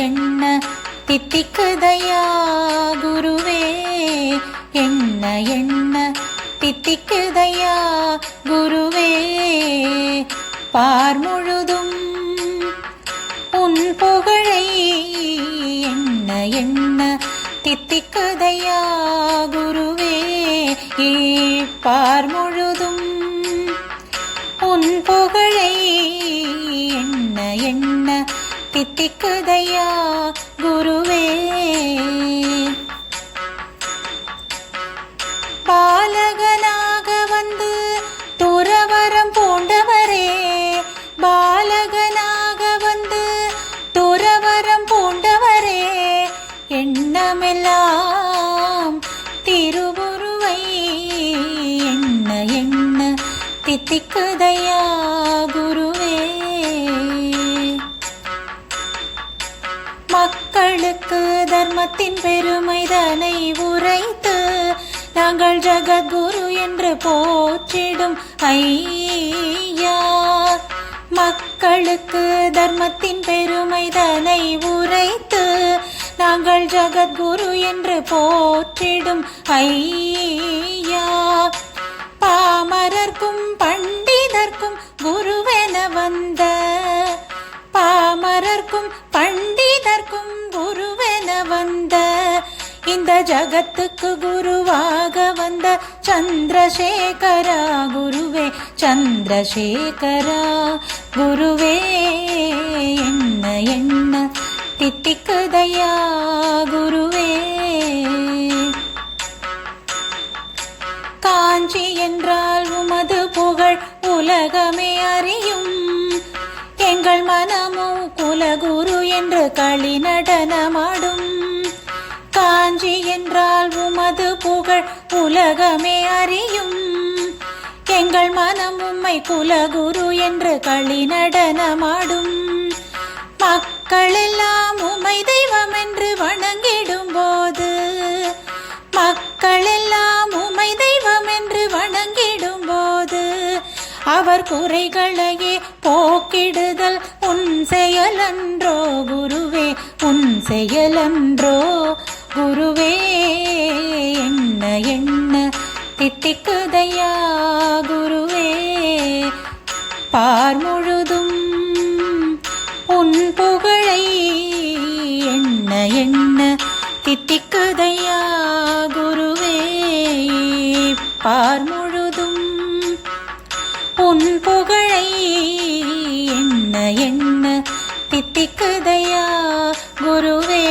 எண்ண தித்திக்குதையா குருவே, எண்ண எண்ண தித்திக்குதையா குருவே. பார் முழுதும் உன் புகழை எண்ண எண்ண தித்திக்குதையா குருவே. பார் முழுதும் உன் புகழை எண்ண எண்ண தித்திக்குதையா குருவே. பாலகனாக வந்து துறவரம் பூண்டவரே, பாலகனாக வந்து துறவரம் பூண்டவரே, எண்ணமெல்லாம் திருவுருவை எண்ண எண்ண தித்திக்குதையா குருவே. மக்களுக்கு தர்மத்தின் பெருமைதனை உரைத்து நாங்கள் ஜகத்குரு என்று போற்றிடும் ஐயா. மக்களுக்கு தர்மத்தின் பெருமைதனை உரைத்து நாங்கள் ஜகத்குரு என்று போற்றிடும் ஐயா. பாமரர்க்கும் பண்டிதர்க்கும் குருவென வந்த, பாமரர்க்கும் பண்டிதர்க்கும் குருவென வந்த, இந்த ஜகத்துக்கு குருவாக வந்த சந்திரசேகரா குருவே, சந்திரசேகரா குருவே. எண்ண எண்ண தித்திக்குதையா குருவே. காஞ்சி என்றால் உமது புகழ் உலகமே அறியும், எங்கள் மனமோ குலகுரு என்று களி நடனமாடும். காஞ்சி என்றால் உமது புகழ் உலகமே அறியும், எங்கள் மனம் உம்மை குலகுரு என்று களி நடனமாடும். மக்கள் எல்லாம் உம்மை தெய்வம் என்று வணங்கிடும் போது, மக்கள் எல்லாம் உம்மை தெய்வம் என்று வணங்கிடும் போது, அவர் குறைகளையே போக்கிடுதல் உன் செயலன்றோ குருவே, உன் செயலன்றோ குருவே. எண்ண எண்ண தித்திக்குதையா குருவே. பார் முழுதும் உன் புகழை எண்ண எண்ண தித்திக்குதையா குருவே. பார் முழுதும் உன் புகழை எண்ண எண்ண தித்திக்குதையா குருவே.